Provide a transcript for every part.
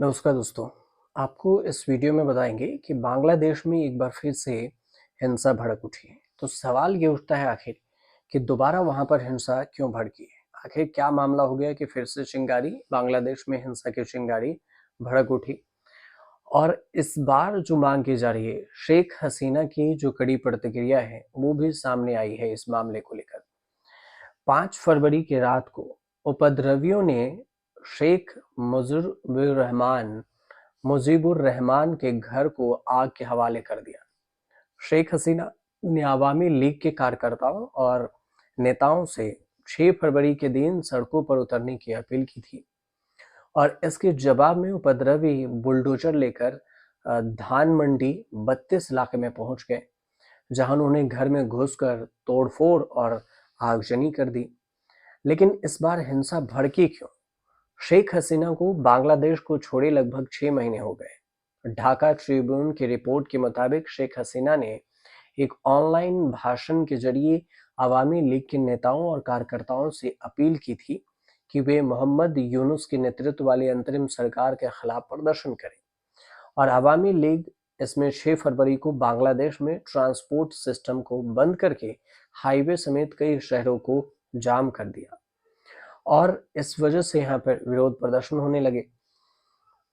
नमस्कार दोस्तों। आपको इस वीडियो में बताएंगे कि बांग्लादेश में एक बार फिर से हिंसा भड़क उठी है। तो सवाल ये उठता है आखिर कि दोबारा वहां पर हिंसा क्यों भड़की है। आखिर क्या मामला हो गया कि फिर से चिंगारी बांग्लादेश में हिंसा की चिंगारी भड़क उठी। और इस बार जो मांग की जा रही है, शेख हसीना की जो कड़ी प्रतिक्रिया है वो भी सामने आई है इस मामले को लेकर। 5 फरवरी की रात को उपद्रवियों ने शेख मुजीबुर रहमान के घर को आग के हवाले कर दिया। शेख हसीना ने अवामी लीग के कार्यकर्ताओं और नेताओं से 6 फरवरी के दिन सड़कों पर उतरने की अपील की थी और इसके जवाब में उपद्रवी बुलडोजर लेकर धान मंडी 32 इलाके में पहुंच गए, जहां उन्होंने घर में घुसकर तोड़फोड़ और आगजनी कर दी। लेकिन इस बार हिंसा भड़की क्यों? शेख हसीना को बांग्लादेश को छोड़े लगभग 6 महीने हो गए। ढाका ट्रिब्यून की रिपोर्ट के मुताबिक शेख हसीना ने एक ऑनलाइन भाषण के जरिए अवामी लीग के नेताओं और कार्यकर्ताओं से अपील की थी कि वे मोहम्मद यूनुस के नेतृत्व वाली अंतरिम सरकार के खिलाफ प्रदर्शन करें। और अवामी लीग इसमें 6 फरवरी को बांग्लादेश में ट्रांसपोर्ट सिस्टम को बंद करके हाईवे समेत कई शहरों को जाम कर दिया और इस वजह से यहाँ पर विरोध प्रदर्शन होने लगे।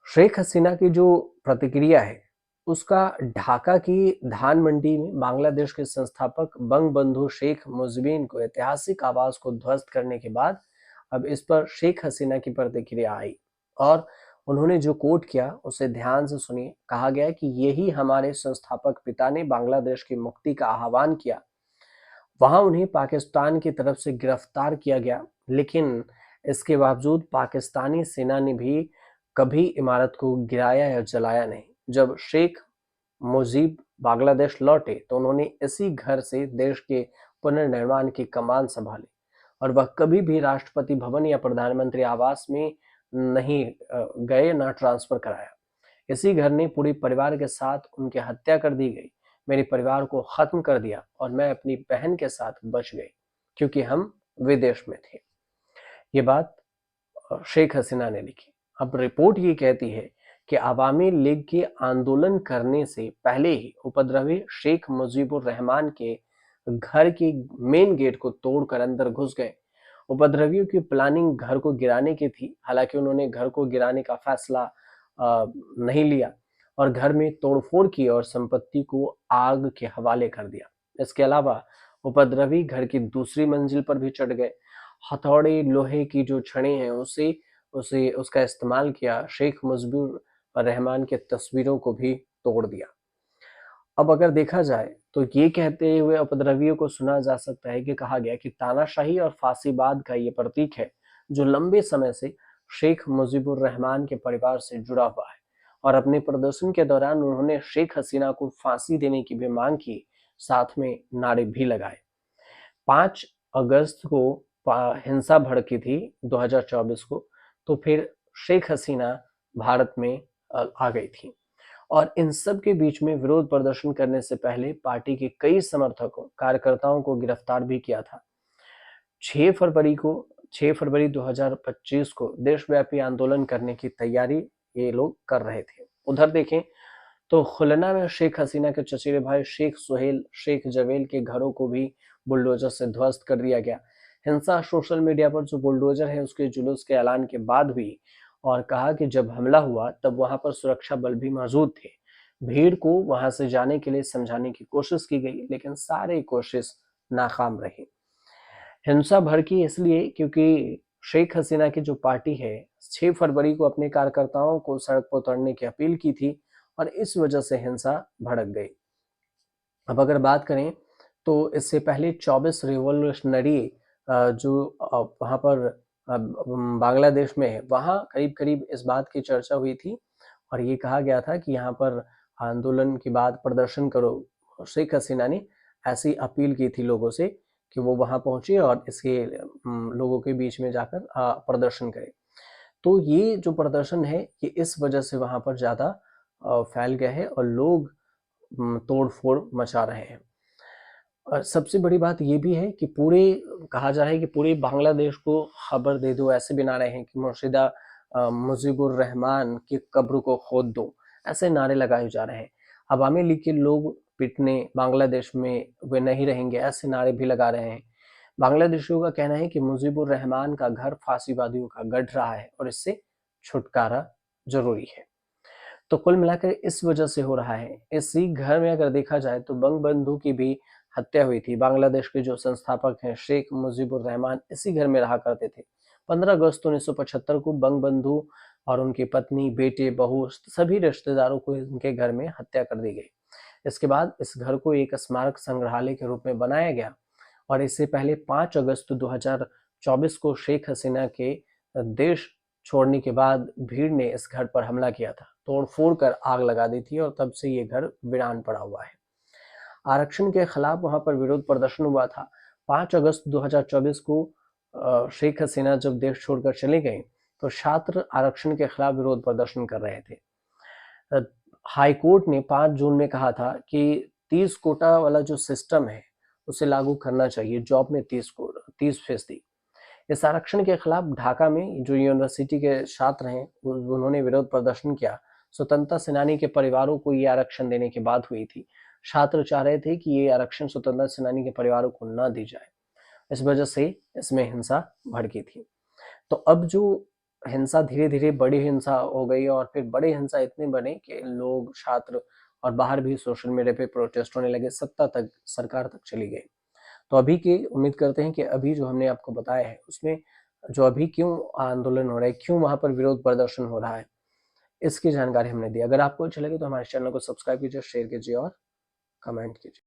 शेख हसीना की जो प्रतिक्रिया है उसका ढाका की धान मंडी में बांग्लादेश के संस्थापक बंगबंधु शेख मुजीबुद्दीन को ऐतिहासिक आवास को ध्वस्त करने के बाद अब इस पर शेख हसीना की प्रतिक्रिया आई और उन्होंने जो कोट किया उसे ध्यान से सुनिए। कहा गया कि यही हमारे संस्थापक पिता ने बांग्लादेश की मुक्ति का आह्वान किया। वहां उन्हें पाकिस्तान की तरफ से गिरफ्तार किया गया, लेकिन इसके बावजूद पाकिस्तानी सेना ने भी कभी इमारत को गिराया या जलाया नहीं। जब शेख मुजीब बांग्लादेश लौटे तो उन्होंने इसी घर से देश के पुनर्निर्माण की कमान संभाली और वह कभी भी राष्ट्रपति भवन या प्रधानमंत्री आवास में नहीं गए, ना ट्रांसफर कराया। इसी घर ने पूरे परिवार के साथ उनकी हत्या कर दी गई, मेरे परिवार को खत्म कर दिया और मैं अपनी बहन के साथ बच गई क्योंकि हम विदेश में थे। ये बात शेख हसीना ने लिखी। अब रिपोर्ट ये कहती है कि अवामी लीग के आंदोलन करने से पहले ही उपद्रवी शेख मुजीबुर रहमान के घर के मेन गेट को तोड़कर अंदर घुस गए। उपद्रवियों की प्लानिंग घर को गिराने की थी, हालांकि उन्होंने घर को गिराने का फैसला नहीं लिया और घर में तोड़फोड़ की और संपत्ति को आग के हवाले कर दिया। इसके अलावा उपद्रवी घर की दूसरी मंजिल पर भी चढ़ गए। हथौड़े, लोहे की जो छड़ें हैं उसे उसे उसका इस्तेमाल किया। शेख मुजीबुर रहमान के तस्वीरों को भी तोड़ दिया। अब अगर देखा जाए तो ये कहते हुए उपद्रवियों को सुना जा सकता है कि कहा गया कि तानाशाही और फांसीवाद का ये प्रतीक है जो लंबे समय से शेख मुजीबुर रहमान के परिवार से जुड़ा हुआ है। और अपने प्रदर्शन के दौरान उन्होंने शेख हसीना को फांसी देने की भी मांग की, साथ में नारे भी लगाए। 5 अगस्त को हिंसा भड़की थी 2024 को, तो फिर शेख हसीना भारत में आ गई थी और इन सब के बीच में विरोध प्रदर्शन करने से पहले पार्टी के कई समर्थकों, कार्यकर्ताओं को गिरफ्तार भी किया था। 6 फरवरी को 6 फरवरी 2025 को देशव्यापी आंदोलन करने की तैयारी ये लोग कर रहे थे। उधर देखें तो खुलना में शेख हसीना के चचेरे भाई शेख सुहेल, शेख जवेल के घरों को भी बुलडोजर से ध्वस्त कर दिया गया। हिंसा सोशल मीडिया पर जो बुलडोजर है उसके जुलूस के ऐलान के बाद हुई और कहा कि जब हमला हुआ तब वहां पर सुरक्षा बल भी मौजूद थे। भीड़ को वहां से जाने के लिए समझाने की कोशिश की गई, लेकिन सारी कोशिश नाकाम रही। हिंसा भड़की इसलिए क्योंकि शेख हसीना की जो पार्टी है 6 फरवरी को अपने कार्यकर्ताओं को सड़क पर उतरने की अपील की थी और इस वजह से हिंसा भड़क गई। अब अगर बात करें तो इससे पहले 24 रिवॉल्यूशनरी जो वहाँ पर बांग्लादेश में है, वहाँ करीब करीब इस बात की चर्चा हुई थी और ये कहा गया था कि यहाँ पर आंदोलन के बाद प्रदर्शन करो। शेख हसीना ने ऐसी अपील की थी लोगों से कि वो वहाँ पहुंचे और इसके लोगों के बीच में जाकर प्रदर्शन करें। तो ये जो प्रदर्शन है ये इस वजह से वहाँ पर ज़्यादा फैल गया है और लोग तोड़-फोड़ मचा रहे हैं। और सबसे बड़ी बात ये भी है कि पूरे कहा जा रहा है कि पूरे बांग्लादेश को खबर दे दो, ऐसे भी नारे हैं कि मुर्शिदा मुजीबुर रहमान की कब्र को खोद दो, ऐसे नारे लगाए जा रहे हैं। अवामी लीग के लोग पिटने बांग्लादेश में वे नहीं रहेंगे, ऐसे नारे भी लगा रहे हैं। बांग्लादेशियों का कहना है कि मुजीबुर रहमान का घर फांसीवादियों का गढ़ रहा है और इससे छुटकारा जरूरी है। तो कुल मिलाकर इस वजह से हो रहा है। इसी घर में अगर देखा जाए तो बंगबंधु की भी हत्या हुई थी। बांग्लादेश के जो संस्थापक हैं शेख मुजीबुर रहमान इसी घर में रहा करते थे। 15 अगस्त 1975 को बंगबंधु और उनकी पत्नी, बेटे, बहू सभी रिश्तेदारों को इनके घर में हत्या कर दी गई। इसके बाद इस घर को एक स्मारक संग्रहालय के रूप में बनाया गया और इससे पहले 5 अगस्त 2024 को शेख हसीना के देश छोड़ने के बाद भीड़ ने इस घर पर हमला किया था, तोड़फोड़ कर आग लगा दी थी और तब से ये घर वीरान पड़ा हुआ है। आरक्षण के खिलाफ वहां पर विरोध प्रदर्शन हुआ था। 5 अगस्त 2024 को शेख हसीना जब देश छोड़कर चली गई तो छात्र आरक्षण के खिलाफ विरोध प्रदर्शन कर रहे थे। हाई कोर्ट ने 5 जून में कहा था कि 30 कोटा वाला जो सिस्टम है उसे लागू करना चाहिए, जॉब में 30%। इस आरक्षण के खिलाफ ढाका में जो यूनिवर्सिटी के छात्र हैं उन्होंने विरोध प्रदर्शन किया। स्वतंत्रता सेनानी के परिवारों को ये आरक्षण देने की बात हुई थी। छात्र चाह रहे थे कि ये आरक्षण स्वतंत्रता सेनानी के परिवारों को न दी जाए। इस वजह से इसमें हिंसा भड़की थी। तो अब जो हिंसा धीरे धीरे बड़ी हिंसा हो गई और फिर बड़ी हिंसा इतने बने कि लोग, छात्र और बाहर भी सोशल मीडिया पे प्रोटेस्ट होने लगे, सत्ता तक, सरकार तक चली गई। तो अभी की उम्मीद करते हैं कि अभी जो हमने आपको बताया है उसमें जो अभी क्यों आंदोलन हो रहा है, क्यों वहां पर विरोध प्रदर्शन हो रहा है, इसकी जानकारी हमने दी। अगर आपको अच्छा लगे तो हमारे चैनल को सब्सक्राइब कीजिए, शेयर कीजिए और कमेंट कीजिए।